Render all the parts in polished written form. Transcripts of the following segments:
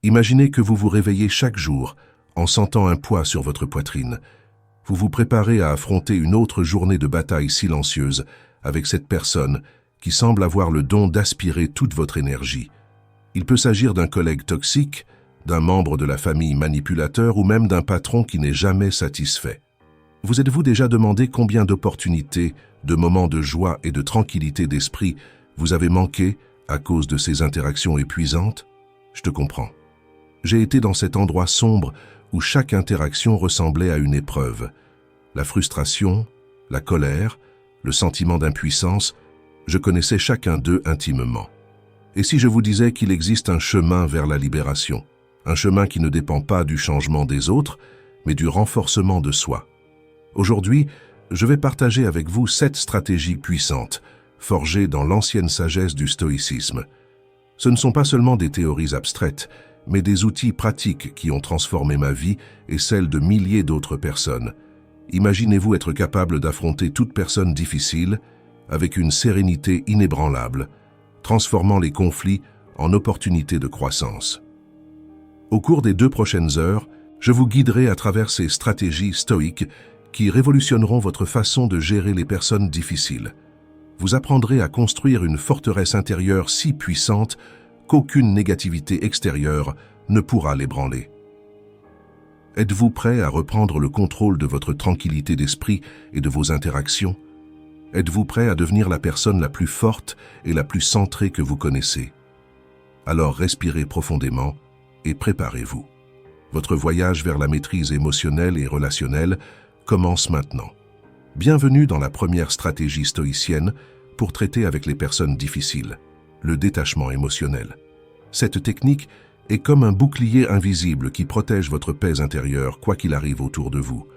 Imaginez que vous vous réveillez chaque jour en sentant un poids sur votre poitrine. Vous vous préparez à affronter une autre journée de bataille silencieuse avec cette personne qui semble avoir le don d'aspirer toute votre énergie. Il peut s'agir d'un collègue toxique, d'un membre de la famille manipulateur ou même d'un patron qui n'est jamais satisfait. Vous êtes-vous déjà demandé combien d'opportunités, de moments de joie et de tranquillité d'esprit vous avez manqué à cause de ces interactions épuisantes? Je te comprends. J'ai été dans cet endroit sombre où chaque interaction ressemblait à une épreuve. La frustration, la colère, le sentiment d'impuissance, je connaissais chacun d'eux intimement. Et si je vous disais qu'il existe un chemin vers la libération, un chemin qui ne dépend pas du changement des autres, mais du renforcement de soi? Aujourd'hui, je vais partager avec vous 7 stratégies puissantes, forgées dans l'ancienne sagesse du stoïcisme. Ce ne sont pas seulement des théories abstraites, mais des outils pratiques qui ont transformé ma vie et celle de milliers d'autres personnes. Imaginez-vous être capable d'affronter toute personne difficile avec une sérénité inébranlable, transformant les conflits en opportunités de croissance. Au cours des 2 prochaines heures, je vous guiderai à travers ces stratégies stoïques qui révolutionneront votre façon de gérer les personnes difficiles. Vous apprendrez à construire une forteresse intérieure si puissante qu'aucune négativité extérieure ne pourra l'ébranler. Êtes-vous prêt à reprendre le contrôle de votre tranquillité d'esprit et de vos interactions? Êtes-vous prêt à devenir la personne la plus forte et la plus centrée que vous connaissez? Alors respirez profondément et préparez-vous. Votre voyage vers la maîtrise émotionnelle et relationnelle commence maintenant. Bienvenue dans la première stratégie stoïcienne pour traiter avec les personnes difficiles, le détachement émotionnel. Cette technique est comme un bouclier invisible qui protège votre paix intérieure quoi qu'il arrive autour de vous.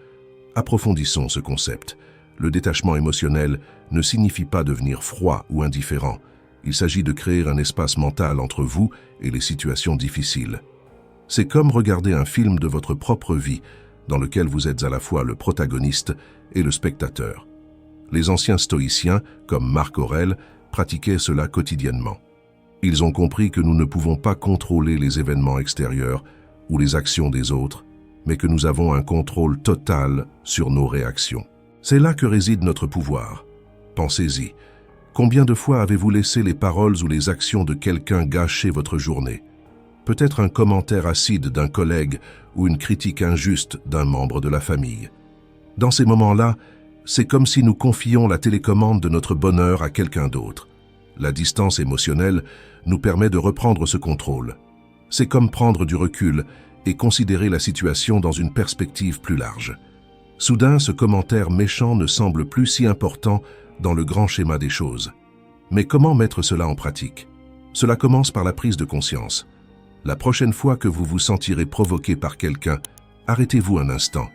Approfondissons ce concept. Le détachement émotionnel ne signifie pas devenir froid ou indifférent. Il s'agit de créer un espace mental entre vous et les situations difficiles. C'est comme regarder un film de votre propre vie, dans lequel vous êtes à la fois le protagoniste et le spectateur. Les anciens stoïciens, comme Marc Aurèle, pratiquaient cela quotidiennement. Ils ont compris que nous ne pouvons pas contrôler les événements extérieurs ou les actions des autres, mais que nous avons un contrôle total sur nos réactions. C'est là que réside notre pouvoir. Pensez-y. Combien de fois avez-vous laissé les paroles ou les actions de quelqu'un gâcher votre journée? Peut-être un commentaire acide d'un collègue ou une critique injuste d'un membre de la famille. Dans ces moments-là, c'est comme si nous confions la télécommande de notre bonheur à quelqu'un d'autre. La distance émotionnelle nous permet de reprendre ce contrôle. C'est comme prendre du recul et considérer la situation dans une perspective plus large. Soudain, ce commentaire méchant ne semble plus si important dans le grand schéma des choses. Mais comment mettre cela en pratique? Cela commence par la prise de conscience. La prochaine fois que vous vous sentirez provoqué par quelqu'un, arrêtez-vous un instant.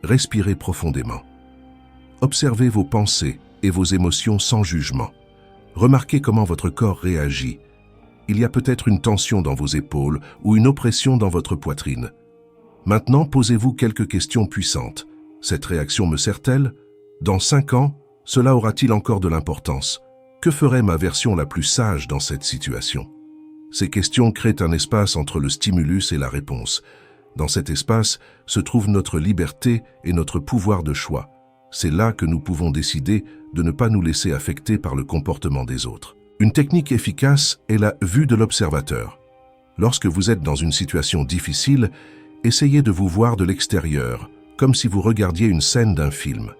Respirez profondément. Observez vos pensées et vos émotions sans jugement. Remarquez comment votre corps réagit. Il y a peut-être une tension dans vos épaules ou une oppression dans votre poitrine. Maintenant, posez-vous quelques questions puissantes. Cette réaction me sert-elle? Dans 5 ans, cela aura-t-il encore de l'importance? Que ferait ma version la plus sage dans cette situation? Ces questions créent un espace entre le stimulus et la réponse. Dans cet espace se trouve notre liberté et notre pouvoir de choix. C'est là que nous pouvons décider de ne pas nous laisser affecter par le comportement des autres. Une technique efficace est la vue de l'observateur. Lorsque vous êtes dans une situation difficile, essayez de vous voir de l'extérieur, comme si vous regardiez une scène d'un film.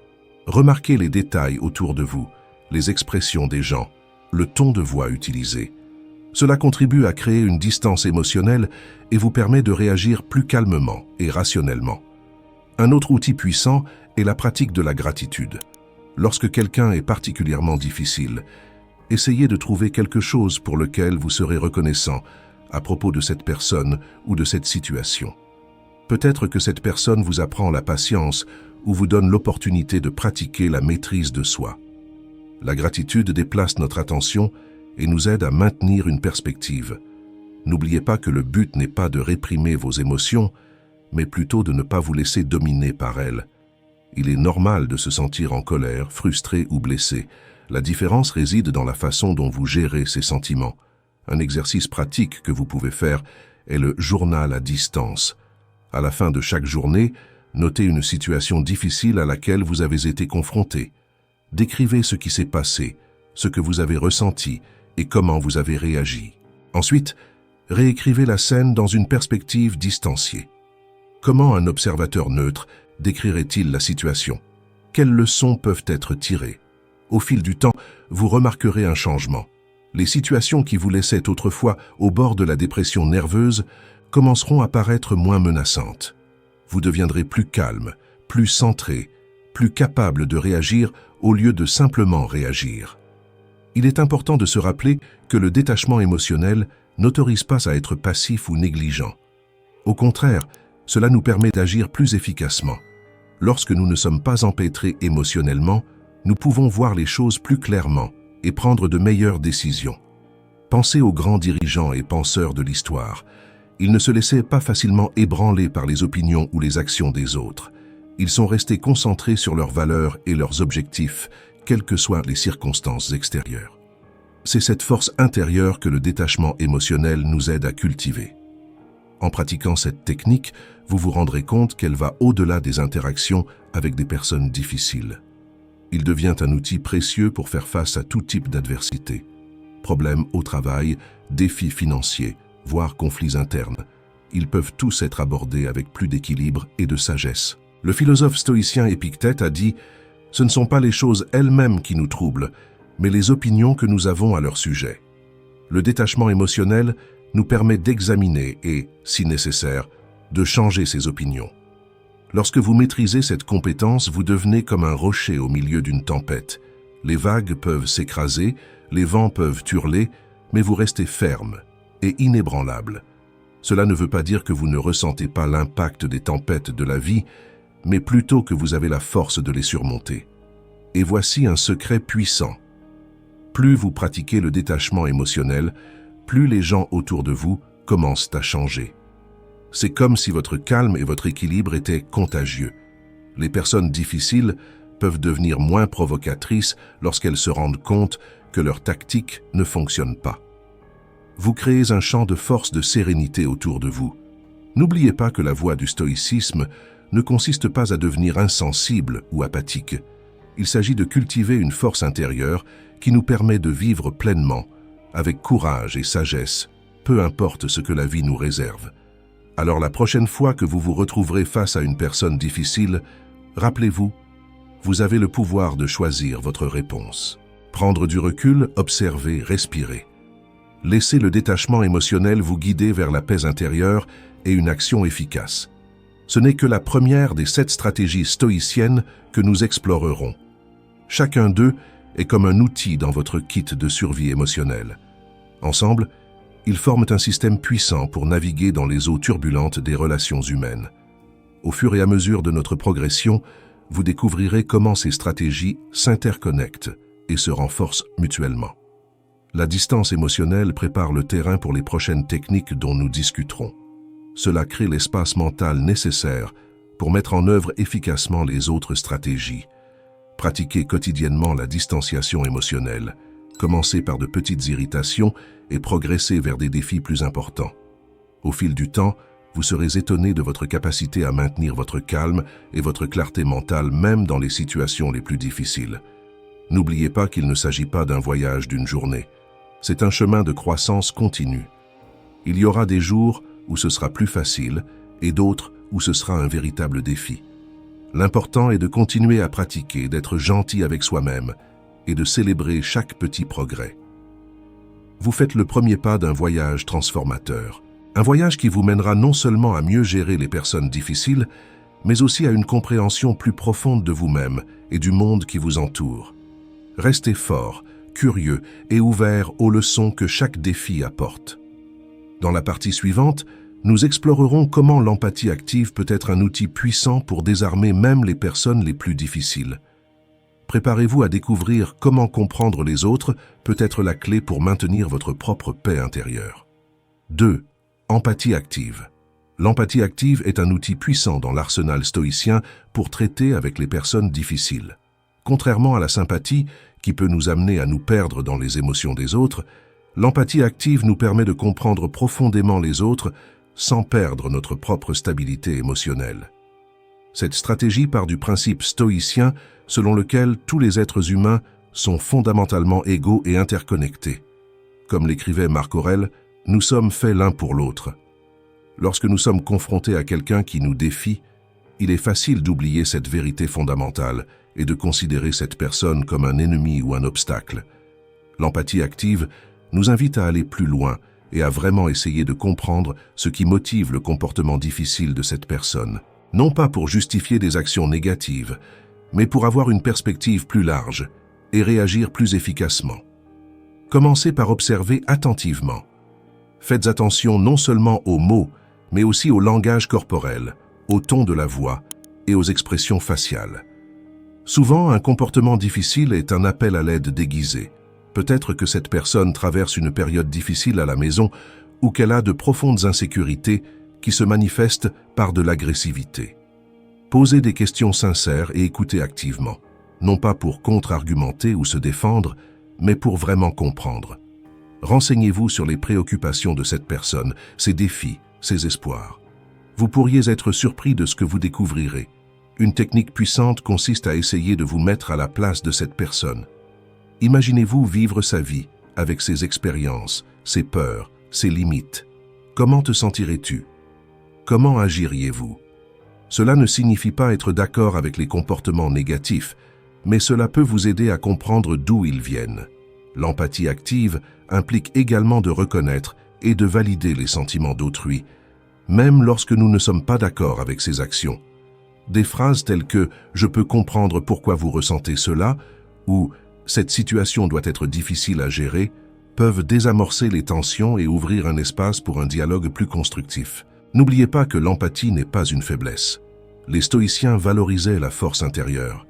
Remarquez les détails autour de vous, les expressions des gens, le ton de voix utilisé. Cela contribue à créer une distance émotionnelle et vous permet de réagir plus calmement et rationnellement. Un autre outil puissant est la pratique de la gratitude. Lorsque quelqu'un est particulièrement difficile, essayez de trouver quelque chose pour lequel vous serez reconnaissant à propos de cette personne ou de cette situation. Peut-être que cette personne vous apprend la patience ou vous donne l'opportunité de pratiquer la maîtrise de soi. La gratitude déplace notre attention et nous aide à maintenir une perspective. N'oubliez pas que le but n'est pas de réprimer vos émotions, mais plutôt de ne pas vous laisser dominer par elles. Il est normal de se sentir en colère, frustré ou blessé. La différence réside dans la façon dont vous gérez ces sentiments. Un exercice pratique que vous pouvez faire est le journal à distance. À la fin de chaque journée, notez une situation difficile à laquelle vous avez été confronté. Décrivez ce qui s'est passé, ce que vous avez ressenti et comment vous avez réagi. Ensuite, réécrivez la scène dans une perspective distanciée. Comment un observateur neutre décrirait-il la situation? Quelles leçons peuvent être tirées? Au fil du temps, vous remarquerez un changement. Les situations qui vous laissaient autrefois au bord de la dépression nerveuse commenceront à paraître moins menaçantes. Vous deviendrez plus calme, plus centré, plus capable de réagir au lieu de simplement réagir. Il est important de se rappeler que le détachement émotionnel n'autorise pas à être passif ou négligent. Au contraire, cela nous permet d'agir plus efficacement. Lorsque nous ne sommes pas empêtrés émotionnellement, nous pouvons voir les choses plus clairement et prendre de meilleures décisions. Pensez aux grands dirigeants et penseurs de l'histoire. Ils ne se laissaient pas facilement ébranler par les opinions ou les actions des autres. Ils sont restés concentrés sur leurs valeurs et leurs objectifs, quelles que soient les circonstances extérieures. C'est cette force intérieure que le détachement émotionnel nous aide à cultiver. En pratiquant cette technique, vous vous rendrez compte qu'elle va au-delà des interactions avec des personnes difficiles. Il devient un outil précieux pour faire face à tout type d'adversité. Problèmes au travail, défis financiers, voire conflits internes. Ils peuvent tous être abordés avec plus d'équilibre et de sagesse. Le philosophe stoïcien Épictète a dit « Ce ne sont pas les choses elles-mêmes qui nous troublent, mais les opinions que nous avons à leur sujet. » Le détachement émotionnel nous permet d'examiner et, si nécessaire, de changer ses opinions. Lorsque vous maîtrisez cette compétence, vous devenez comme un rocher au milieu d'une tempête. Les vagues peuvent s'écraser, les vents peuvent hurler, mais vous restez ferme et inébranlable. Cela ne veut pas dire que vous ne ressentez pas l'impact des tempêtes de la vie, mais plutôt que vous avez la force de les surmonter. Et voici un secret puissant. Plus vous pratiquez le détachement émotionnel, plus les gens autour de vous commencent à changer. C'est comme si votre calme et votre équilibre étaient contagieux. Les personnes difficiles peuvent devenir moins provocatrices lorsqu'elles se rendent compte que leur tactique ne fonctionne pas. Vous créez un champ de force de sérénité autour de vous. N'oubliez pas que la voie du stoïcisme ne consiste pas à devenir insensible ou apathique. Il s'agit de cultiver une force intérieure qui nous permet de vivre pleinement, avec courage et sagesse, peu importe ce que la vie nous réserve. Alors la prochaine fois que vous vous retrouverez face à une personne difficile, rappelez-vous, vous avez le pouvoir de choisir votre réponse. Prendre du recul, observer, respirer. Laissez le détachement émotionnel vous guider vers la paix intérieure et une action efficace. Ce n'est que la première des 7 stratégies stoïciennes que nous explorerons. Chacun d'eux est comme un outil dans votre kit de survie émotionnelle. Ensemble, ils forment un système puissant pour naviguer dans les eaux turbulentes des relations humaines. Au fur et à mesure de notre progression, vous découvrirez comment ces stratégies s'interconnectent et se renforcent mutuellement. La distance émotionnelle prépare le terrain pour les prochaines techniques dont nous discuterons. Cela crée l'espace mental nécessaire pour mettre en œuvre efficacement les autres stratégies. Pratiquez quotidiennement la distanciation émotionnelle. Commencez par de petites irritations et progressez vers des défis plus importants. Au fil du temps, vous serez étonné de votre capacité à maintenir votre calme et votre clarté mentale même dans les situations les plus difficiles. N'oubliez pas qu'il ne s'agit pas d'un voyage d'une journée. C'est un chemin de croissance continue. Il y aura des jours où ce sera plus facile et d'autres où ce sera un véritable défi. L'important est de continuer à pratiquer, d'être gentil avec soi-même et de célébrer chaque petit progrès. Vous faites le premier pas d'un voyage transformateur. Un voyage qui vous mènera non seulement à mieux gérer les personnes difficiles, mais aussi à une compréhension plus profonde de vous-même et du monde qui vous entoure. Restez fort, curieux et ouvert aux leçons que chaque défi apporte. Dans la partie suivante, nous explorerons comment l'empathie active peut être un outil puissant pour désarmer même les personnes les plus difficiles. Préparez-vous à découvrir comment comprendre les autres peut être la clé pour maintenir votre propre paix intérieure. 2. Empathie active. L'empathie active est un outil puissant dans l'arsenal stoïcien pour traiter avec les personnes difficiles. Contrairement à la sympathie, qui peut nous amener à nous perdre dans les émotions des autres, l'empathie active nous permet de comprendre profondément les autres sans perdre notre propre stabilité émotionnelle. Cette stratégie part du principe stoïcien selon lequel tous les êtres humains sont fondamentalement égaux et interconnectés. Comme l'écrivait Marc Aurèle, nous sommes faits l'un pour l'autre. Lorsque nous sommes confrontés à quelqu'un qui nous défie, il est facile d'oublier cette vérité fondamentale et de considérer cette personne comme un ennemi ou un obstacle. L'empathie active nous invite à aller plus loin et à vraiment essayer de comprendre ce qui motive le comportement difficile de cette personne. Non pas pour justifier des actions négatives, mais pour avoir une perspective plus large et réagir plus efficacement. Commencez par observer attentivement. Faites attention non seulement aux mots, mais aussi au langage corporel, au ton de la voix et aux expressions faciales. Souvent, un comportement difficile est un appel à l'aide déguisé. Peut-être que cette personne traverse une période difficile à la maison ou qu'elle a de profondes insécurités qui se manifestent par de l'agressivité. Posez des questions sincères et écoutez activement, non pas pour contre-argumenter ou se défendre, mais pour vraiment comprendre. Renseignez-vous sur les préoccupations de cette personne, ses défis, ses espoirs. Vous pourriez être surpris de ce que vous découvrirez. Une technique puissante consiste à essayer de vous mettre à la place de cette personne. Imaginez-vous vivre sa vie avec ses expériences, ses peurs, ses limites. Comment te sentirais-tu? Comment agiriez-vous? Cela ne signifie pas être d'accord avec les comportements négatifs, mais cela peut vous aider à comprendre d'où ils viennent. L'empathie active implique également de reconnaître et de valider les sentiments d'autrui, même lorsque nous ne sommes pas d'accord avec ses actions. Des phrases telles que « je peux comprendre pourquoi vous ressentez cela » ou « cette situation doit être difficile à gérer » peuvent désamorcer les tensions et ouvrir un espace pour un dialogue plus constructif. N'oubliez pas que l'empathie n'est pas une faiblesse. Les stoïciens valorisaient la force intérieure,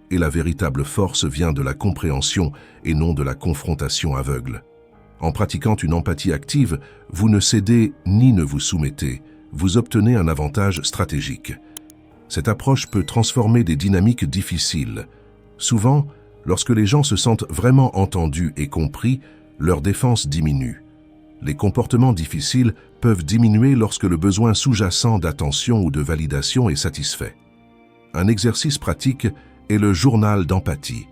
et la véritable force vient de la compréhension et non de la confrontation aveugle. En pratiquant une empathie active, vous ne cédez ni ne vous soumettez, vous obtenez un avantage stratégique. Cette approche peut transformer des dynamiques difficiles. Souvent, lorsque les gens se sentent vraiment entendus et compris, leur défense diminue. Les comportements difficiles peuvent diminuer lorsque le besoin sous-jacent d'attention ou de validation est satisfait. Un exercice pratique est le journal d'empathie.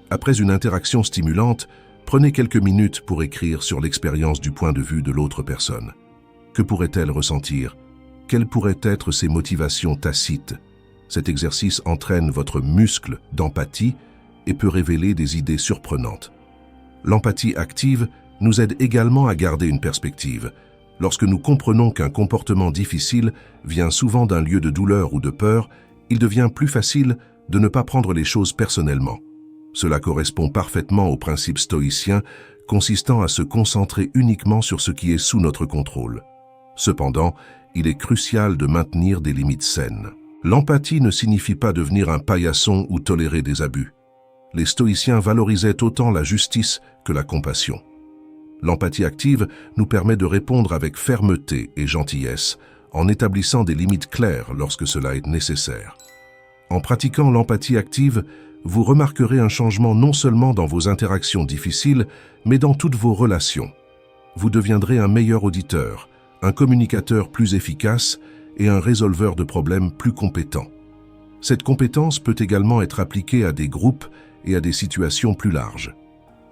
Après une interaction stimulante, prenez quelques minutes pour écrire sur l'expérience du point de vue de l'autre personne. Que pourrait-elle ressentir? Quelles pourraient être ses motivations tacites? Cet exercice entraîne votre muscle d'empathie et peut révéler des idées surprenantes. L'empathie active nous aide également à garder une perspective. Lorsque nous comprenons qu'un comportement difficile vient souvent d'un lieu de douleur ou de peur, il devient plus facile de ne pas prendre les choses personnellement. Cela correspond parfaitement au principe stoïcien consistant à se concentrer uniquement sur ce qui est sous notre contrôle. Cependant, il est crucial de maintenir des limites saines. L'empathie ne signifie pas devenir un paillasson ou tolérer des abus. Les stoïciens valorisaient autant la justice que la compassion. L'empathie active nous permet de répondre avec fermeté et gentillesse, en établissant des limites claires lorsque cela est nécessaire. En pratiquant l'empathie active, vous remarquerez un changement non seulement dans vos interactions difficiles, mais dans toutes vos relations. Vous deviendrez un meilleur auditeur, un communicateur plus efficace et un résolveur de problèmes plus compétent. Cette compétence peut également être appliquée à des groupes et à des situations plus larges.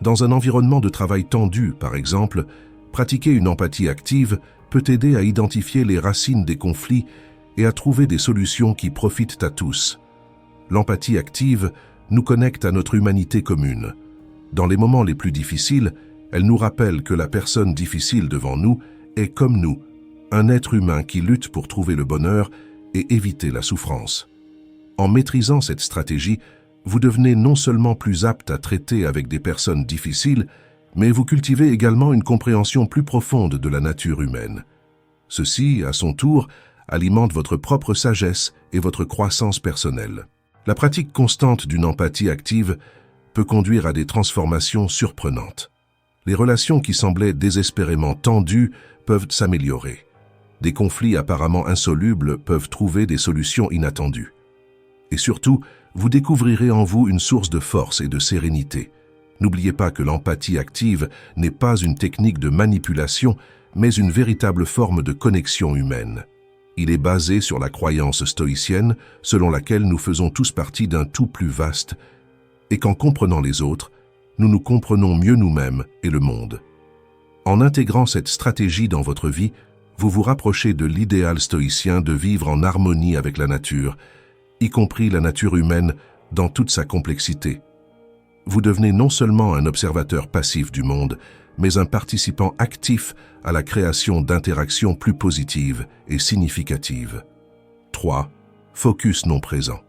Dans un environnement de travail tendu, par exemple, pratiquer une empathie active peut aider à identifier les racines des conflits et à trouver des solutions qui profitent à tous. L'empathie active nous connecte à notre humanité commune. Dans les moments les plus difficiles, elle nous rappelle que la personne difficile devant nous est comme nous, un être humain qui lutte pour trouver le bonheur et éviter la souffrance. En maîtrisant cette stratégie, vous devenez non seulement plus apte à traiter avec des personnes difficiles, mais vous cultivez également une compréhension plus profonde de la nature humaine. Ceci, à son tour, alimente votre propre sagesse et votre croissance personnelle. La pratique constante d'une empathie active peut conduire à des transformations surprenantes. Les relations qui semblaient désespérément tendues peuvent s'améliorer. Des conflits apparemment insolubles peuvent trouver des solutions inattendues. Et surtout, vous découvrirez en vous une source de force et de sérénité. N'oubliez pas que l'empathie active n'est pas une technique de manipulation, mais une véritable forme de connexion humaine. Il est basé sur la croyance stoïcienne selon laquelle nous faisons tous partie d'un tout plus vaste et qu'en comprenant les autres, nous nous comprenons mieux nous-mêmes et le monde. En intégrant cette stratégie dans votre vie, vous vous rapprochez de l'idéal stoïcien de vivre en harmonie avec la nature, y compris la nature humaine dans toute sa complexité. Vous devenez non seulement un observateur passif du monde, mais un participant actif à la création d'interactions plus positives et significatives. 3. Focus non présent.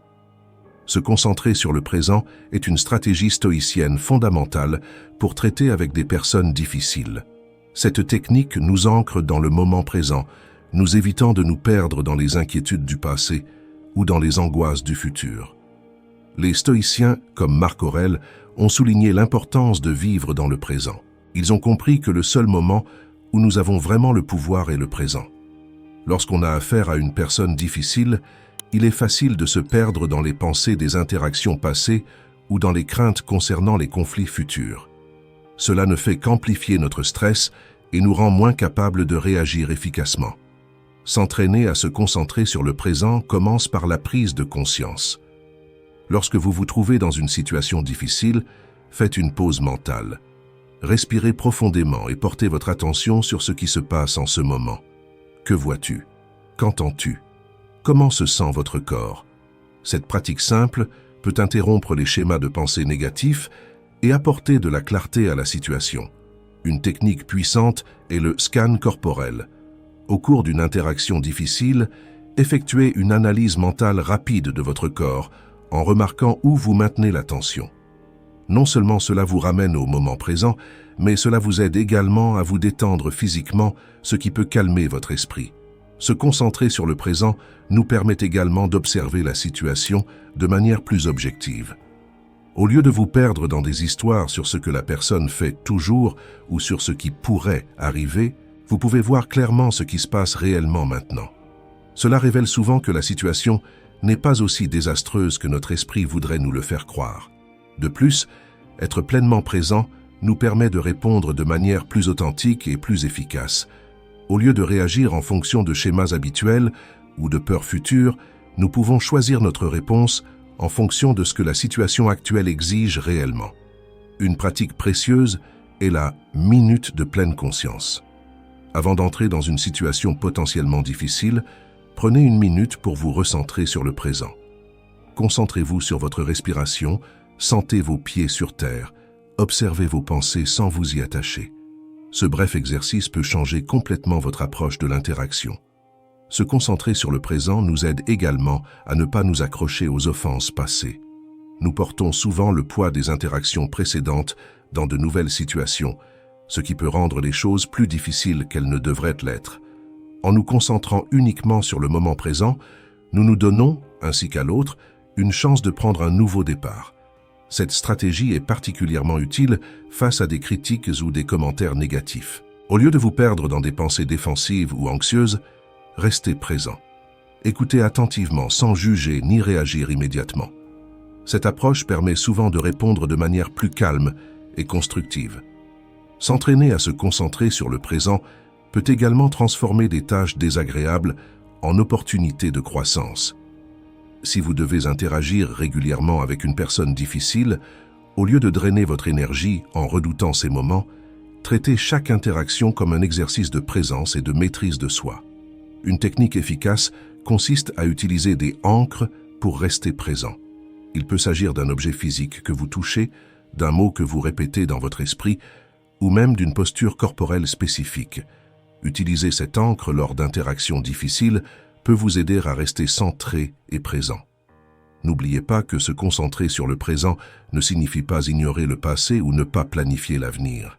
Se concentrer sur le présent est une stratégie stoïcienne fondamentale pour traiter avec des personnes difficiles. Cette technique nous ancre dans le moment présent, nous évitant de nous perdre dans les inquiétudes du passé ou dans les angoisses du futur. Les stoïciens, comme Marc Aurèle, ont souligné l'importance de vivre dans le présent. Ils ont compris que le seul moment où nous avons vraiment le pouvoir est le présent. Lorsqu'on a affaire à une personne difficile, il est facile de se perdre dans les pensées des interactions passées ou dans les craintes concernant les conflits futurs. Cela ne fait qu'amplifier notre stress et nous rend moins capables de réagir efficacement. S'entraîner à se concentrer sur le présent commence par la prise de conscience. Lorsque vous vous trouvez dans une situation difficile, faites une pause mentale. Respirez profondément et portez votre attention sur ce qui se passe en ce moment. Que vois-tu? Qu'entends-tu? Comment se sent votre corps? Cette pratique simple peut interrompre les schémas de pensée négatifs et apporter de la clarté à la situation. Une technique puissante est le scan corporel. Au cours d'une interaction difficile, effectuez une analyse mentale rapide de votre corps en remarquant où vous maintenez l'attention. Non seulement cela vous ramène au moment présent, mais cela vous aide également à vous détendre physiquement, ce qui peut calmer votre esprit. Se concentrer sur le présent nous permet également d'observer la situation de manière plus objective. Au lieu de vous perdre dans des histoires sur ce que la personne fait toujours ou sur ce qui pourrait arriver, vous pouvez voir clairement ce qui se passe réellement maintenant. Cela révèle souvent que la situation n'est pas aussi désastreuse que notre esprit voudrait nous le faire croire. De plus, être pleinement présent nous permet de répondre de manière plus authentique et plus efficace. Au lieu de réagir en fonction de schémas habituels ou de peurs futures, nous pouvons choisir notre réponse en fonction de ce que la situation actuelle exige réellement. Une pratique précieuse est la minute de pleine conscience. Avant d'entrer dans une situation potentiellement difficile, prenez une minute pour vous recentrer sur le présent. Concentrez-vous sur votre respiration, sentez vos pieds sur terre, observez vos pensées sans vous y attacher. Ce bref exercice peut changer complètement votre approche de l'interaction. Se concentrer sur le présent nous aide également à ne pas nous accrocher aux offenses passées. Nous portons souvent le poids des interactions précédentes dans de nouvelles situations, ce qui peut rendre les choses plus difficiles qu'elles ne devraient l'être. En nous concentrant uniquement sur le moment présent, nous nous donnons, ainsi qu'à l'autre, une chance de prendre un nouveau départ. Cette stratégie est particulièrement utile face à des critiques ou des commentaires négatifs. Au lieu de vous perdre dans des pensées défensives ou anxieuses, restez présent. Écoutez attentivement sans juger ni réagir immédiatement. Cette approche permet souvent de répondre de manière plus calme et constructive. S'entraîner à se concentrer sur le présent peut également transformer des tâches désagréables en opportunités de croissance. Si vous devez interagir régulièrement avec une personne difficile, au lieu de drainer votre énergie en redoutant ces moments, traitez chaque interaction comme un exercice de présence et de maîtrise de soi. Une technique efficace consiste à utiliser des ancres pour rester présent. Il peut s'agir d'un objet physique que vous touchez, d'un mot que vous répétez dans votre esprit, ou même d'une posture corporelle spécifique. Utiliser cette ancre lors d'interactions difficiles peut vous aider à rester centré et présent. N'oubliez pas que se concentrer sur le présent ne signifie pas ignorer le passé ou ne pas planifier l'avenir.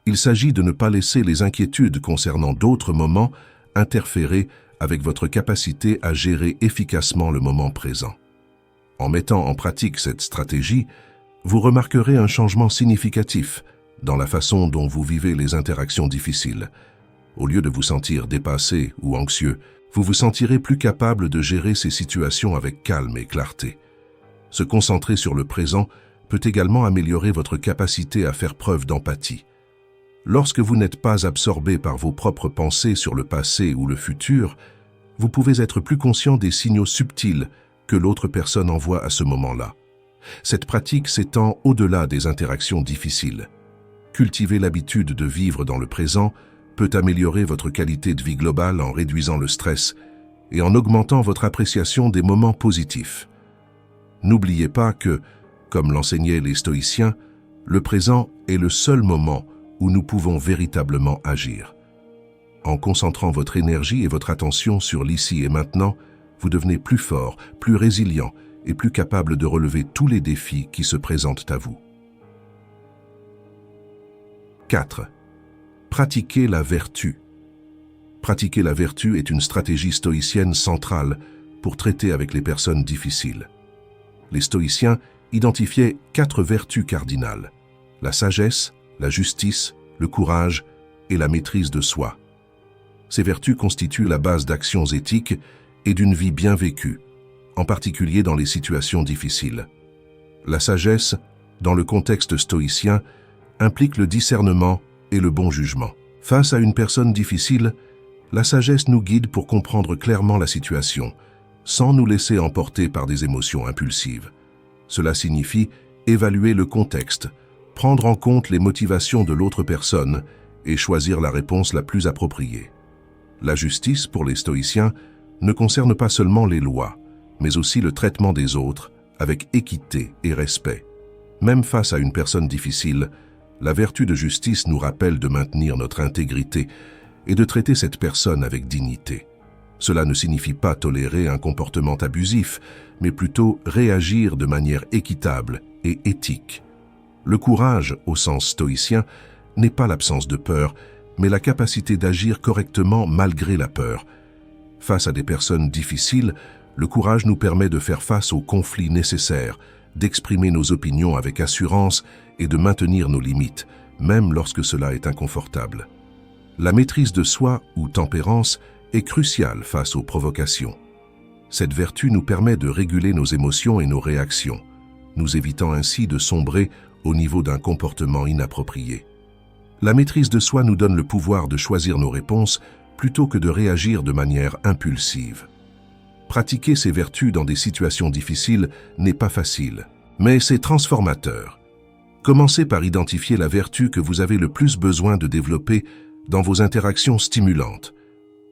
Il s'agit de ne pas laisser les inquiétudes concernant d'autres moments interférer avec votre capacité à gérer efficacement le moment présent. En mettant en pratique cette stratégie, vous remarquerez un changement significatif dans la façon dont vous vivez les interactions difficiles. Au lieu de vous sentir dépassé ou anxieux, vous vous sentirez plus capable de gérer ces situations avec calme et clarté. Se concentrer sur le présent peut également améliorer votre capacité à faire preuve d'empathie. Lorsque vous n'êtes pas absorbé par vos propres pensées sur le passé ou le futur, vous pouvez être plus conscient des signaux subtils que l'autre personne envoie à ce moment-là. Cette pratique s'étend au-delà des interactions difficiles. Cultiver l'habitude de vivre dans le présent peut améliorer votre qualité de vie globale en réduisant le stress et en augmentant votre appréciation des moments positifs. N'oubliez pas que, comme l'enseignaient les stoïciens, le présent est le seul moment où nous pouvons véritablement agir. En concentrant votre énergie et votre attention sur l'ici et maintenant, vous devenez plus fort, plus résilient et plus capable de relever tous les défis qui se présentent à vous. 4. Pratiquer la vertu. Pratiquer la vertu est une stratégie stoïcienne centrale pour traiter avec les personnes difficiles. Les stoïciens identifiaient 4 vertus cardinales: la sagesse, la justice, le courage et la maîtrise de soi. Ces vertus constituent la base d'actions éthiques et d'une vie bien vécue, en particulier dans les situations difficiles. La sagesse, dans le contexte stoïcien, implique le discernement et le bon jugement. Face à une personne difficile, la sagesse nous guide pour comprendre clairement la situation, sans nous laisser emporter par des émotions impulsives. Cela signifie évaluer le contexte, prendre en compte les motivations de l'autre personne et choisir la réponse la plus appropriée. La justice, pour les stoïciens, ne concerne pas seulement les lois, mais aussi le traitement des autres avec équité et respect. Même face à une personne difficile, la vertu de justice nous rappelle de maintenir notre intégrité et de traiter cette personne avec dignité. Cela ne signifie pas tolérer un comportement abusif, mais plutôt réagir de manière équitable et éthique. Le courage, au sens stoïcien, n'est pas l'absence de peur, mais la capacité d'agir correctement malgré la peur. Face à des personnes difficiles, le courage nous permet de faire face aux conflits nécessaires, d'exprimer nos opinions avec assurance et de maintenir nos limites, même lorsque cela est inconfortable. La maîtrise de soi ou tempérance est cruciale face aux provocations. Cette vertu nous permet de réguler nos émotions et nos réactions, nous évitant ainsi de sombrer au niveau d'un comportement inapproprié. La maîtrise de soi nous donne le pouvoir de choisir nos réponses plutôt que de réagir de manière impulsive. Pratiquer ces vertus dans des situations difficiles n'est pas facile, mais c'est transformateur. Commencez par identifier la vertu que vous avez le plus besoin de développer dans vos interactions stimulantes.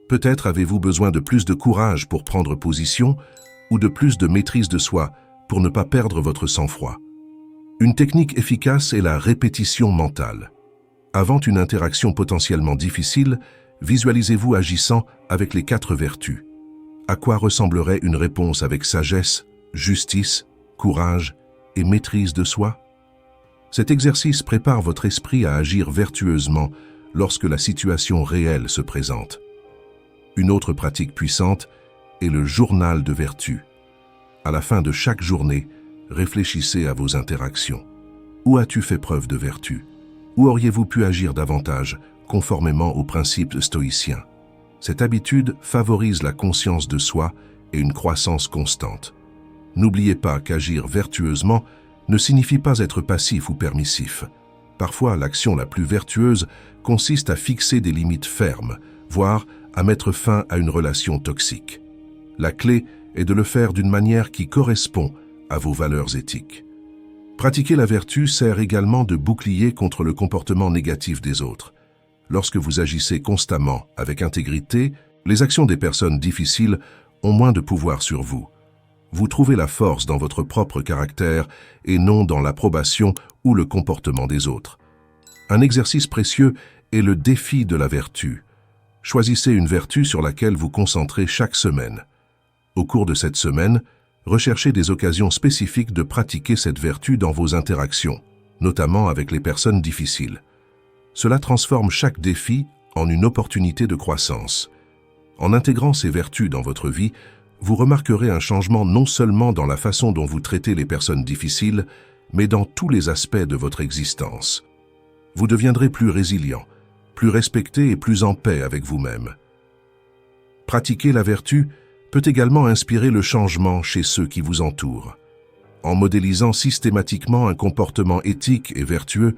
Peut-être avez-vous besoin de plus de courage pour prendre position ou de plus de maîtrise de soi pour ne pas perdre votre sang-froid. Une technique efficace est la répétition mentale. Avant une interaction potentiellement difficile, visualisez-vous agissant avec les 4 vertus. À quoi ressemblerait une réponse avec sagesse, justice, courage et maîtrise de soi? Cet exercice prépare votre esprit à agir vertueusement lorsque la situation réelle se présente. Une autre pratique puissante est le journal de vertu. À la fin de chaque journée, réfléchissez à vos interactions. Où as-tu fait preuve de vertu? Où auriez-vous pu agir davantage, conformément aux principes stoïciens? Cette habitude favorise la conscience de soi et une croissance constante. N'oubliez pas qu'agir vertueusement ne signifie pas être passif ou permissif. Parfois, l'action la plus vertueuse consiste à fixer des limites fermes, voire à mettre fin à une relation toxique. La clé est de le faire d'une manière qui correspond à vos valeurs éthiques. Pratiquer la vertu sert également de bouclier contre le comportement négatif des autres. Lorsque vous agissez constamment avec intégrité, les actions des personnes difficiles ont moins de pouvoir sur vous. Vous trouvez la force dans votre propre caractère et non dans l'approbation ou le comportement des autres. Un exercice précieux est le défi de la vertu. Choisissez une vertu sur laquelle vous concentrez chaque semaine. Au cours de cette semaine, recherchez des occasions spécifiques de pratiquer cette vertu dans vos interactions, notamment avec les personnes difficiles. Cela transforme chaque défi en une opportunité de croissance. En intégrant ces vertus dans votre vie, vous remarquerez un changement non seulement dans la façon dont vous traitez les personnes difficiles, mais dans tous les aspects de votre existence. Vous deviendrez plus résilient, plus respecté et plus en paix avec vous-même. Pratiquer la vertu peut également inspirer le changement chez ceux qui vous entourent. En modélisant systématiquement un comportement éthique et vertueux,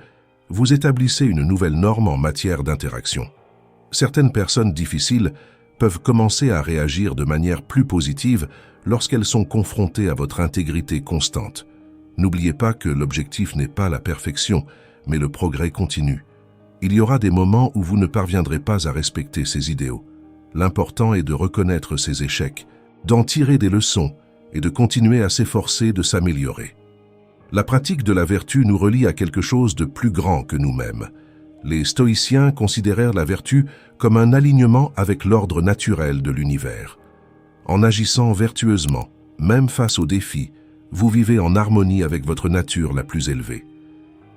Vous établissez une nouvelle norme en matière d'interaction. Certaines personnes difficiles peuvent commencer à réagir de manière plus positive lorsqu'elles sont confrontées à votre intégrité constante. N'oubliez pas que l'objectif n'est pas la perfection, mais le progrès continu. Il y aura des moments où vous ne parviendrez pas à respecter ces idéaux. L'important est de reconnaître ces échecs, d'en tirer des leçons et de continuer à s'efforcer de s'améliorer. La pratique de la vertu nous relie à quelque chose de plus grand que nous-mêmes. Les stoïciens considérèrent la vertu comme un alignement avec l'ordre naturel de l'univers. En agissant vertueusement, même face aux défis, vous vivez en harmonie avec votre nature la plus élevée.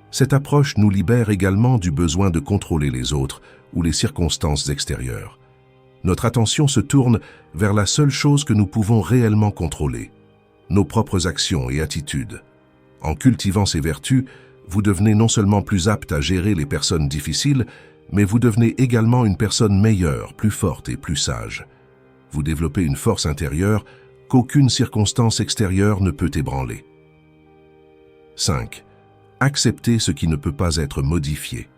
Cette approche nous libère également du besoin de contrôler les autres ou les circonstances extérieures. Notre attention se tourne vers la seule chose que nous pouvons réellement contrôler, nos propres actions et attitudes. En cultivant ces vertus, vous devenez non seulement plus apte à gérer les personnes difficiles, mais vous devenez également une personne meilleure, plus forte et plus sage. Vous développez une force intérieure qu'aucune circonstance extérieure ne peut ébranler. 5. Accepter ce qui ne peut pas être modifié.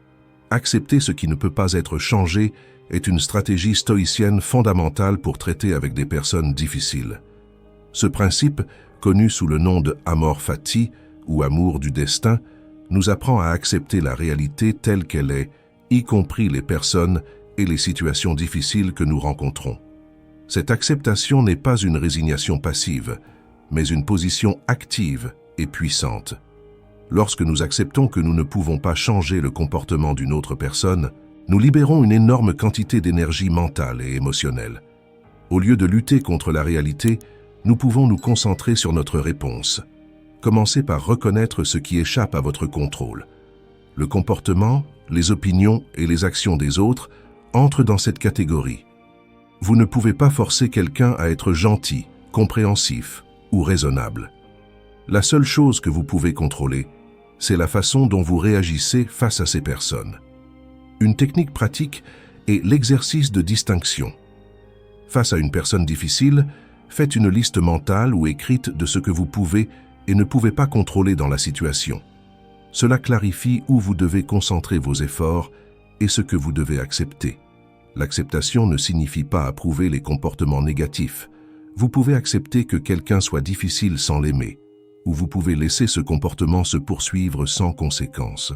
Accepter ce qui ne peut pas être changé est une stratégie stoïcienne fondamentale pour traiter avec des personnes difficiles. Ce principe, connu sous le nom de amor fati ou amour du destin, nous apprend à accepter la réalité telle qu'elle est, y compris les personnes et les situations difficiles que nous rencontrons. Cette acceptation n'est pas une résignation passive, mais une position active et puissante. Lorsque nous acceptons que nous ne pouvons pas changer le comportement d'une autre personne, nous libérons une énorme quantité d'énergie mentale et émotionnelle. Au lieu de lutter contre la réalité, nous pouvons nous concentrer sur notre réponse. Commencez par reconnaître ce qui échappe à votre contrôle. Le comportement, les opinions et les actions des autres entrent dans cette catégorie. Vous ne pouvez pas forcer quelqu'un à être gentil, compréhensif ou raisonnable. La seule chose que vous pouvez contrôler, c'est la façon dont vous réagissez face à ces personnes. Une technique pratique est l'exercice de distinction. Face à une personne difficile, faites une liste mentale ou écrite de ce que vous pouvez et ne pouvez pas contrôler dans la situation. Cela clarifie où vous devez concentrer vos efforts et ce que vous devez accepter. L'acceptation ne signifie pas approuver les comportements négatifs. Vous pouvez accepter que quelqu'un soit difficile sans l'aimer, ou vous pouvez laisser ce comportement se poursuivre sans conséquence.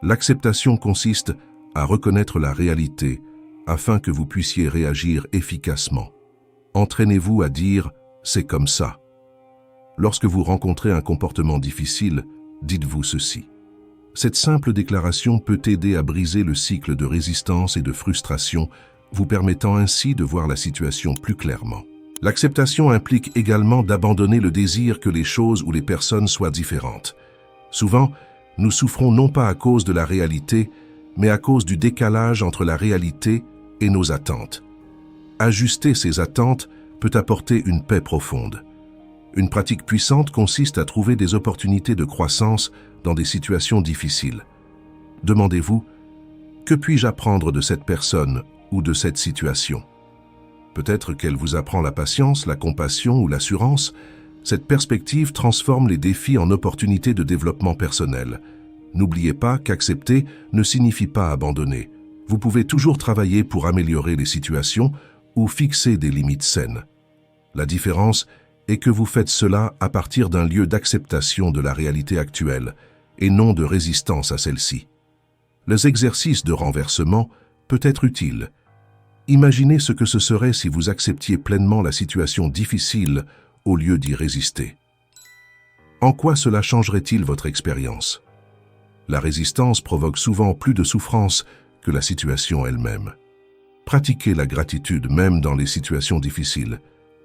L'acceptation consiste à reconnaître la réalité afin que vous puissiez réagir efficacement. Entraînez-vous à dire « c'est comme ça ». Lorsque vous rencontrez un comportement difficile, dites-vous ceci. Cette simple déclaration peut aider à briser le cycle de résistance et de frustration, vous permettant ainsi de voir la situation plus clairement. L'acceptation implique également d'abandonner le désir que les choses ou les personnes soient différentes. Souvent, nous souffrons non pas à cause de la réalité, mais à cause du décalage entre la réalité et nos attentes. Ajuster ces attentes peut apporter une paix profonde. Une pratique puissante consiste à trouver des opportunités de croissance dans des situations difficiles. Demandez-vous, que puis-je apprendre de cette personne ou de cette situation? Peut-être qu'elle vous apprend la patience, la compassion ou l'assurance. Cette perspective transforme les défis en opportunités de développement personnel. N'oubliez pas qu'accepter ne signifie pas abandonner. Vous pouvez toujours travailler pour améliorer les situations ou fixer des limites saines. La différence est que vous faites cela à partir d'un lieu d'acceptation de la réalité actuelle et non de résistance à celle-ci. Les exercices de renversement peut être utile. Imaginez ce que ce serait si vous acceptiez pleinement la situation difficile au lieu d'y résister. En quoi cela changerait-il votre expérience? La résistance provoque souvent plus de souffrance que la situation elle-même. Pratiquez la gratitude même dans les situations difficiles.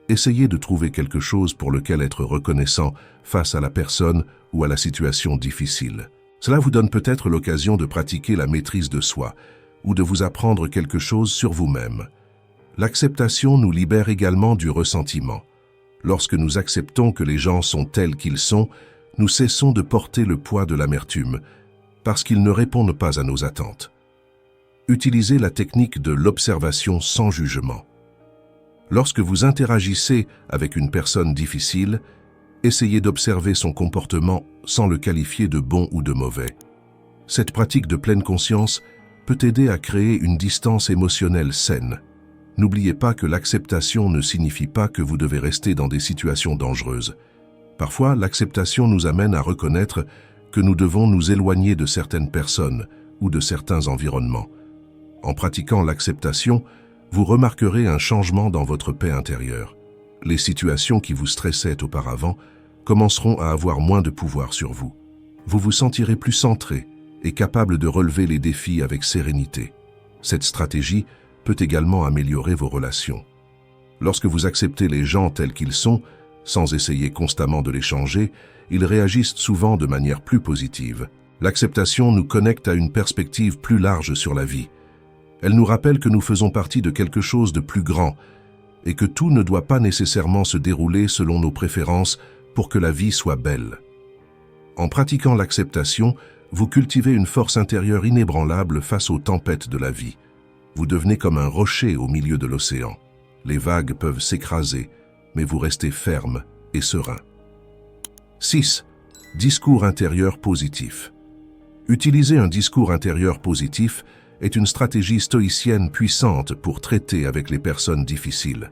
Essayez de trouver quelque chose pour lequel être reconnaissant face à la personne ou à la situation difficile. Cela vous donne peut-être l'occasion de pratiquer la maîtrise de soi ou de vous apprendre quelque chose sur vous-même. L'acceptation nous libère également du ressentiment. Lorsque nous acceptons que les gens sont tels qu'ils sont, nous cessons de porter le poids de l'amertume parce qu'ils ne répondent pas à nos attentes. Utilisez la technique de l'observation sans jugement. Lorsque vous interagissez avec une personne difficile, essayez d'observer son comportement sans le qualifier de bon ou de mauvais. Cette pratique de pleine conscience peut aider à créer une distance émotionnelle saine. N'oubliez pas que l'acceptation ne signifie pas que vous devez rester dans des situations dangereuses. Parfois, l'acceptation nous amène à reconnaître que nous devons nous éloigner de certaines personnes ou de certains environnements. En pratiquant l'acceptation, vous remarquerez un changement dans votre paix intérieure. Les situations qui vous stressaient auparavant commenceront à avoir moins de pouvoir sur vous. Vous vous sentirez plus centré et capable de relever les défis avec sérénité. Cette stratégie peut également améliorer vos relations. Lorsque vous acceptez les gens tels qu'ils sont, sans essayer constamment de les changer, ils réagissent souvent de manière plus positive. L'acceptation nous connecte à une perspective plus large sur la vie. Elle nous rappelle que nous faisons partie de quelque chose de plus grand et que tout ne doit pas nécessairement se dérouler selon nos préférences pour que la vie soit belle. En pratiquant l'acceptation, vous cultivez une force intérieure inébranlable face aux tempêtes de la vie. Vous devenez comme un rocher au milieu de l'océan. Les vagues peuvent s'écraser, mais vous restez ferme et serein. 6. Discours intérieur positif. Utiliser un discours intérieur positif est une stratégie stoïcienne puissante pour traiter avec les personnes difficiles.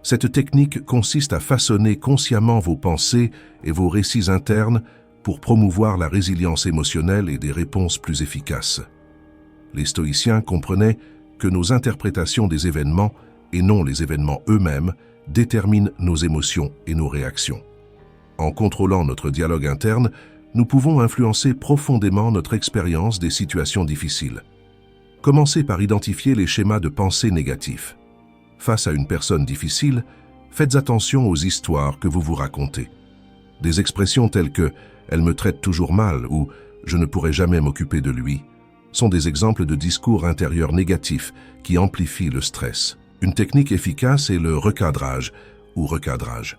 Cette technique consiste à façonner consciemment vos pensées et vos récits internes pour promouvoir la résilience émotionnelle et des réponses plus efficaces. Les stoïciens comprenaient que nos interprétations des événements, et non les événements eux-mêmes, déterminent nos émotions et nos réactions. En contrôlant notre dialogue interne, nous pouvons influencer profondément notre expérience des situations difficiles. Commencez par identifier les schémas de pensée négatifs. Face à une personne difficile, faites attention aux histoires que vous vous racontez. Des expressions telles que « elle me traite toujours mal » ou « je ne pourrai jamais m'occuper de lui » sont des exemples de discours intérieurs négatifs qui amplifient le stress. Une technique efficace est le recadrage ou recadrage.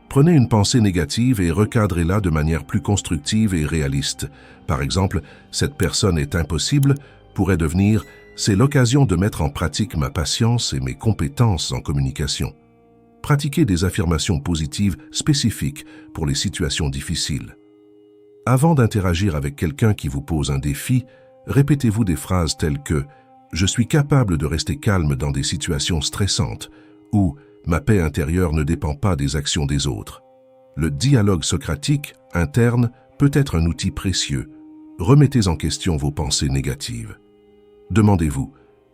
Prenez une pensée négative et recadrez-la de manière plus constructive et réaliste. Par exemple, « cette personne est impossible » pourrait devenir « c'est l'occasion de mettre en pratique ma patience et mes compétences en communication ». Pratiquez des affirmations positives spécifiques pour les situations difficiles. Avant d'interagir avec quelqu'un qui vous pose un défi, répétez-vous des phrases telles que « je suis capable de rester calme dans des situations stressantes » ou « ma paix intérieure ne dépend pas des actions des autres ». Le dialogue socratique interne peut être un outil précieux. Remettez en question vos pensées négatives. Demandez-vous,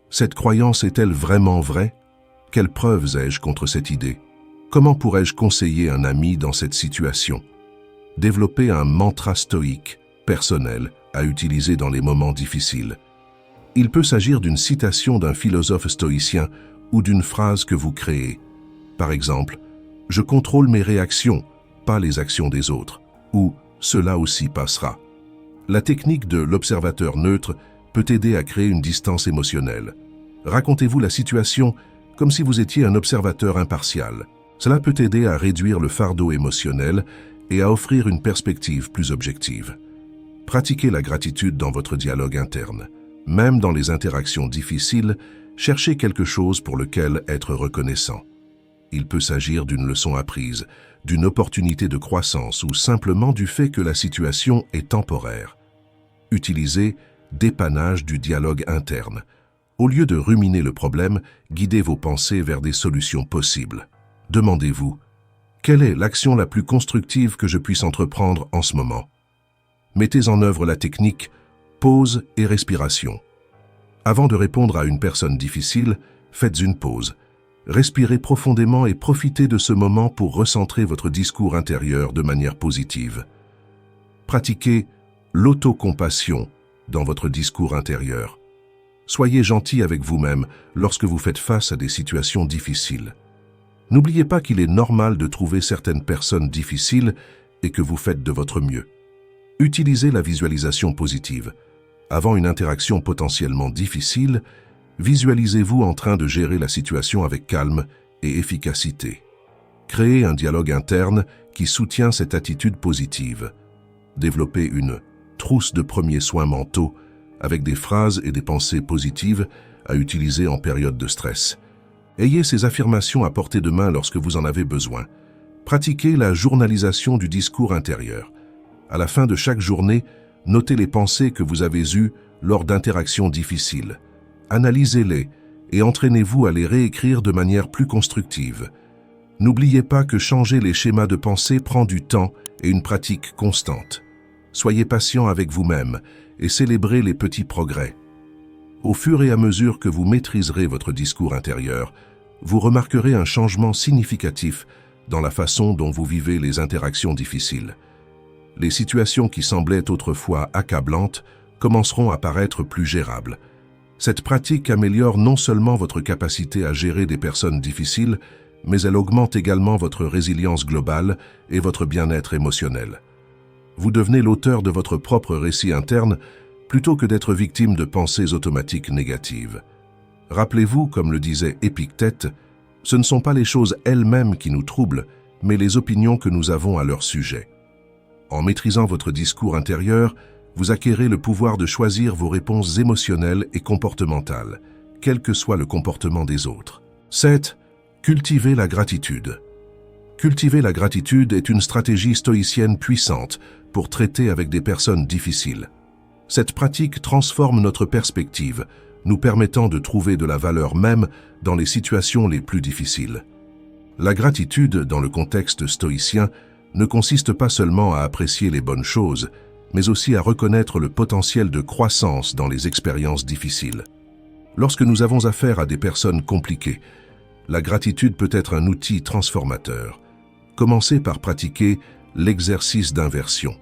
cette croyance est-elle vraiment vraie? Quelles preuves ai-je contre cette idée? Comment pourrais-je conseiller un ami dans cette situation? Développez un mantra stoïque, personnel, à utiliser dans les moments difficiles. Il peut s'agir d'une citation d'un philosophe stoïcien ou d'une phrase que vous créez. Par exemple, « Je contrôle mes réactions, pas les actions des autres » ou « Cela aussi passera ». La technique de l'observateur neutre peut aider à créer une distance émotionnelle. Racontez-vous la situation comme si vous étiez un observateur impartial. Cela peut aider à réduire le fardeau émotionnel et à offrir une perspective plus objective. Pratiquez la gratitude dans votre dialogue interne. Même dans les interactions difficiles, cherchez quelque chose pour lequel être reconnaissant. Il peut s'agir d'une leçon apprise, d'une opportunité de croissance ou simplement du fait que la situation est temporaire. Utilisez dépannage du dialogue interne. Au lieu de ruminer le problème, guidez vos pensées vers des solutions possibles. Demandez-vous, quelle est l'action la plus constructive que je puisse entreprendre en ce moment? Mettez en œuvre la technique pause et respiration. Avant de répondre à une personne difficile, faites une pause. Respirez profondément et profitez de ce moment pour recentrer votre discours intérieur de manière positive. Pratiquez l'autocompassion dans votre discours intérieur. Soyez gentil avec vous-même lorsque vous faites face à des situations difficiles. N'oubliez pas qu'il est normal de trouver certaines personnes difficiles et que vous faites de votre mieux. Utilisez la visualisation positive. Avant une interaction potentiellement difficile, visualisez-vous en train de gérer la situation avec calme et efficacité. Créez un dialogue interne qui soutient cette attitude positive. Développez une trousse de premiers soins mentaux avec des phrases et des pensées positives à utiliser en période de stress. Ayez ces affirmations à portée de main lorsque vous en avez besoin. Pratiquez la journalisation du discours intérieur. À la fin de chaque journée, Notez les pensées que vous avez eues lors d'interactions difficiles. Analysez-les et entraînez-vous à les réécrire de manière plus constructive. N'oubliez pas que changer les schémas de pensée prend du temps et une pratique constante. Soyez patient avec vous-même et célébrez les petits progrès. Au fur et à mesure que vous maîtriserez votre discours intérieur, vous remarquerez un changement significatif dans la façon dont vous vivez les interactions difficiles. Les situations qui semblaient autrefois accablantes commenceront à paraître plus gérables. Cette pratique améliore non seulement votre capacité à gérer des personnes difficiles, mais elle augmente également votre résilience globale et votre bien-être émotionnel. Vous devenez l'auteur de votre propre récit interne plutôt que d'être victime de pensées automatiques négatives. Rappelez-vous, comme le disait Épictète, ce ne sont pas les choses elles-mêmes qui nous troublent, mais les opinions que nous avons à leur sujet. En maîtrisant votre discours intérieur, vous acquérez le pouvoir de choisir vos réponses émotionnelles et comportementales, quel que soit le comportement des autres. 7. Cultivez la gratitude. Cultiver la gratitude est une stratégie stoïcienne puissante pour traiter avec des personnes difficiles. Cette pratique transforme notre perspective, nous permettant de trouver de la valeur même dans les situations les plus difficiles. La gratitude, dans le contexte stoïcien, ne consiste pas seulement à apprécier les bonnes choses, mais aussi à reconnaître le potentiel de croissance dans les expériences difficiles. Lorsque nous avons affaire à des personnes compliquées, la gratitude peut être un outil transformateur. Commencez par pratiquer l'exercice d'inversion.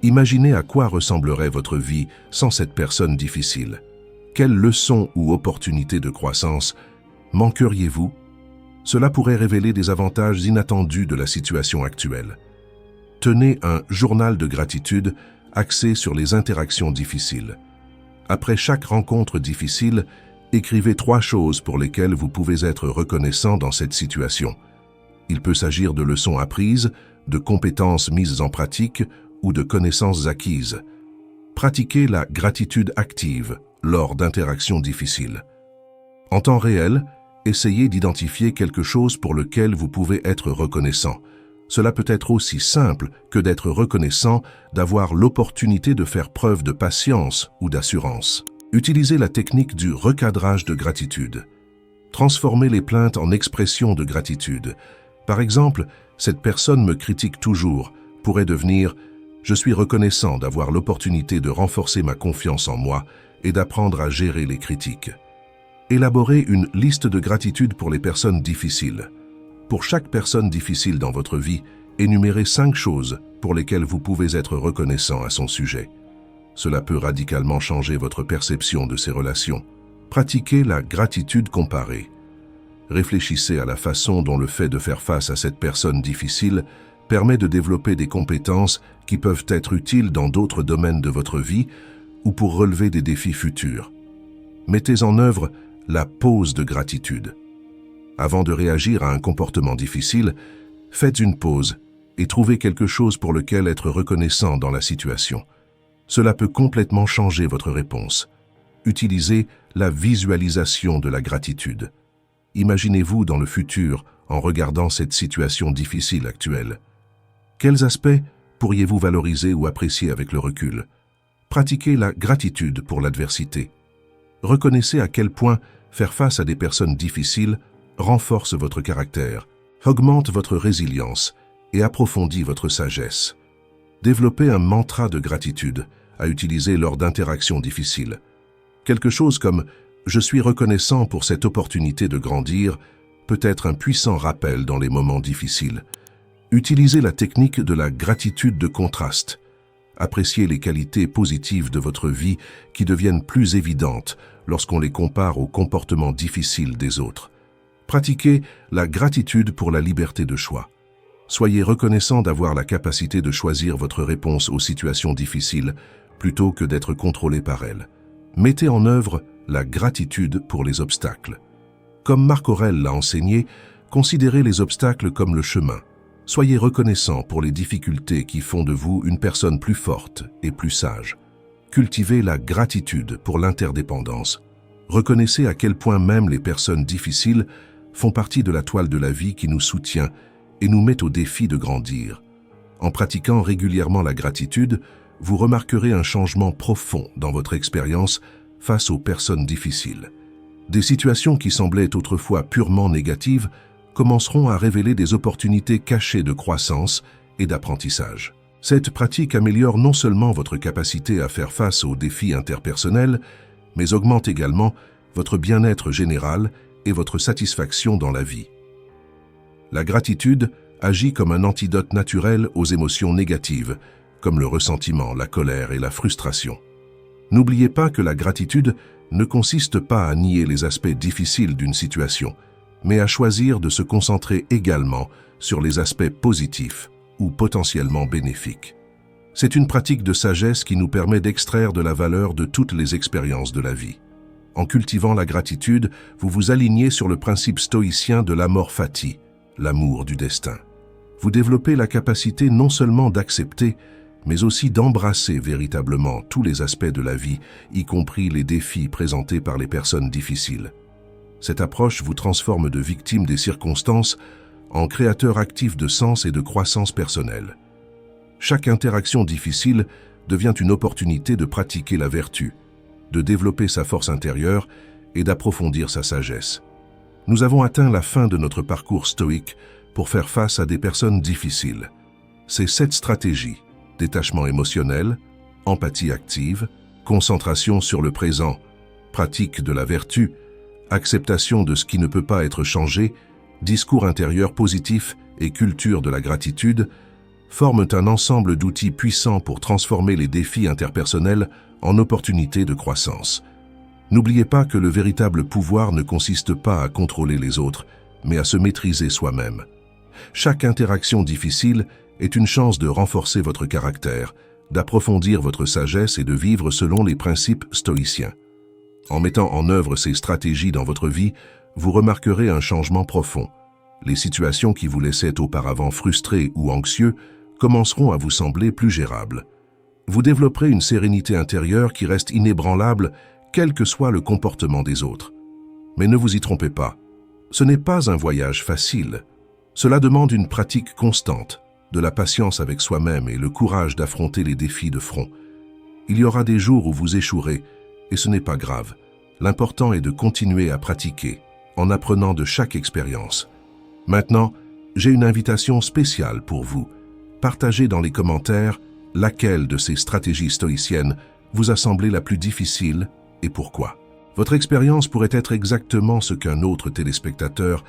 Imaginez à quoi ressemblerait votre vie sans cette personne difficile. Quelles leçons ou opportunités de croissance manqueriez-vous? Cela pourrait révéler des avantages inattendus de la situation actuelle. Tenez un journal de gratitude axé sur les interactions difficiles. Après chaque rencontre difficile, écrivez 3 choses pour lesquelles vous pouvez être reconnaissant dans cette situation. Il peut s'agir de leçons apprises, de compétences mises en pratique ou de connaissances acquises. Pratiquez la gratitude active lors d'interactions difficiles. En temps réel, essayez d'identifier quelque chose pour lequel vous pouvez être reconnaissant. Cela peut être aussi simple que d'être reconnaissant d'avoir l'opportunité de faire preuve de patience ou d'assurance. Utilisez la technique du recadrage de gratitude. Transformez les plaintes en expressions de gratitude. Par exemple, cette personne me critique toujours pourrait devenir « Je suis reconnaissant d'avoir l'opportunité de renforcer ma confiance en moi et d'apprendre à gérer les critiques. » Élaborez une liste de gratitude pour les personnes difficiles. Pour chaque personne difficile dans votre vie, énumérez 5 choses pour lesquelles vous pouvez être reconnaissant à son sujet. Cela peut radicalement changer votre perception de ces relations. Pratiquez la gratitude comparée. Réfléchissez à la façon dont le fait de faire face à cette personne difficile permet de développer des compétences qui peuvent être utiles dans d'autres domaines de votre vie ou pour relever des défis futurs. Mettez en œuvre la pause de gratitude. Avant de réagir à un comportement difficile, faites une pause et trouvez quelque chose pour lequel être reconnaissant dans la situation. Cela peut complètement changer votre réponse. Utilisez la visualisation de la gratitude. Imaginez-vous dans le futur en regardant cette situation difficile actuelle. Quels aspects pourriez-vous valoriser ou apprécier avec le recul? Pratiquez la gratitude pour l'adversité. Reconnaissez à quel point faire face à des personnes difficiles renforce votre caractère, augmente votre résilience et approfondit votre sagesse. Développez un mantra de gratitude à utiliser lors d'interactions difficiles. Quelque chose comme « Je suis reconnaissant pour cette opportunité de grandir » peut être un puissant rappel dans les moments difficiles. Utilisez la technique de la gratitude de contraste. Appréciez les qualités positives de votre vie qui deviennent plus évidentes lorsqu'on les compare aux comportements difficiles des autres. Pratiquez la gratitude pour la liberté de choix. Soyez reconnaissant d'avoir la capacité de choisir votre réponse aux situations difficiles plutôt que d'être contrôlé par elles. Mettez en œuvre la gratitude pour les obstacles. Comme Marc Aurèle l'a enseigné, considérez les obstacles comme le chemin. Soyez reconnaissant pour les difficultés qui font de vous une personne plus forte et plus sage. Cultivez la gratitude pour l'interdépendance. Reconnaissez à quel point même les personnes difficiles font partie de la toile de la vie qui nous soutient et nous met au défi de grandir. En pratiquant régulièrement la gratitude, vous remarquerez un changement profond dans votre expérience face aux personnes difficiles. Des situations qui semblaient autrefois purement négatives commenceront à révéler des opportunités cachées de croissance et d'apprentissage. Cette pratique améliore non seulement votre capacité à faire face aux défis interpersonnels, mais augmente également votre bien-être général et votre satisfaction dans la vie. La gratitude agit comme un antidote naturel aux émotions négatives, comme le ressentiment, la colère et la frustration. N'oubliez pas que la gratitude ne consiste pas à nier les aspects difficiles d'une situation, mais à choisir de se concentrer également sur les aspects positifs ou potentiellement bénéfiques. C'est une pratique de sagesse qui nous permet d'extraire de la valeur de toutes les expériences de la vie. En cultivant la gratitude, vous vous alignez sur le principe stoïcien de l'amor fati, l'amour du destin. Vous développez la capacité non seulement d'accepter, mais aussi d'embrasser véritablement tous les aspects de la vie, y compris les défis présentés par les personnes difficiles. Cette approche vous transforme de victime des circonstances en créateur actif de sens et de croissance personnelle. Chaque interaction difficile devient une opportunité de pratiquer la vertu, de développer sa force intérieure et d'approfondir sa sagesse. Nous avons atteint la fin de notre parcours stoïque pour faire face à des personnes difficiles. Ces 7 stratégies, détachement émotionnel, empathie active, concentration sur le présent, pratique de la vertu, acceptation de ce qui ne peut pas être changé, discours intérieur positif et culture de la gratitude, forment un ensemble d'outils puissants pour transformer les défis interpersonnels en opportunités de croissance. N'oubliez pas que le véritable pouvoir ne consiste pas à contrôler les autres, mais à se maîtriser soi-même. Chaque interaction difficile est une chance de renforcer votre caractère, d'approfondir votre sagesse et de vivre selon les principes stoïciens. En mettant en œuvre ces stratégies dans votre vie, vous remarquerez un changement profond. Les situations qui vous laissaient auparavant frustrés ou anxieux commenceront à vous sembler plus gérables. Vous développerez une sérénité intérieure qui reste inébranlable, quel que soit le comportement des autres. Mais ne vous y trompez pas, ce n'est pas un voyage facile. Cela demande une pratique constante, de la patience avec soi-même et le courage d'affronter les défis de front. Il y aura des jours où vous échouerez, et ce n'est pas grave. L'important est de continuer à pratiquer, en apprenant de chaque expérience. Maintenant, j'ai une invitation spéciale pour vous. Partagez dans les commentaires laquelle de ces stratégies stoïciennes vous a semblé la plus difficile et pourquoi. Votre expérience pourrait être exactement ce qu'un autre téléspectateur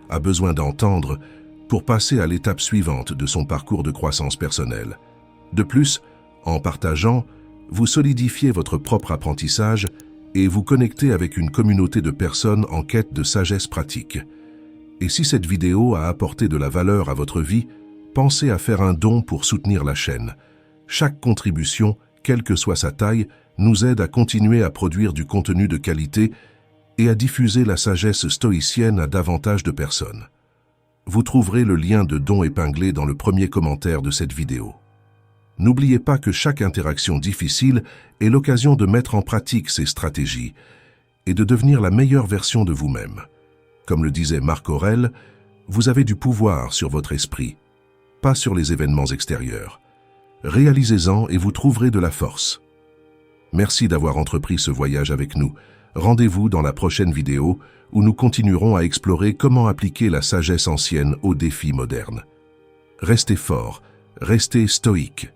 a besoin d'entendre pour passer à l'étape suivante de son parcours de croissance personnelle. De plus, en partageant, vous solidifiez votre propre apprentissage et vous connectez avec une communauté de personnes en quête de sagesse pratique. Et si cette vidéo a apporté de la valeur à votre vie, pensez à faire un don pour soutenir la chaîne. Chaque contribution, quelle que soit sa taille, nous aide à continuer à produire du contenu de qualité et à diffuser la sagesse stoïcienne à davantage de personnes. Vous trouverez le lien de don épinglé dans le premier commentaire de cette vidéo. N'oubliez pas que chaque interaction difficile est l'occasion de mettre en pratique ces stratégies et de devenir la meilleure version de vous-même. Comme le disait Marc Aurèle, vous avez du pouvoir sur votre esprit, pas sur les événements extérieurs. Réalisez-en et vous trouverez de la force. Merci d'avoir entrepris ce voyage avec nous. Rendez-vous dans la prochaine vidéo où nous continuerons à explorer comment appliquer la sagesse ancienne aux défis modernes. Restez forts, restez stoïques.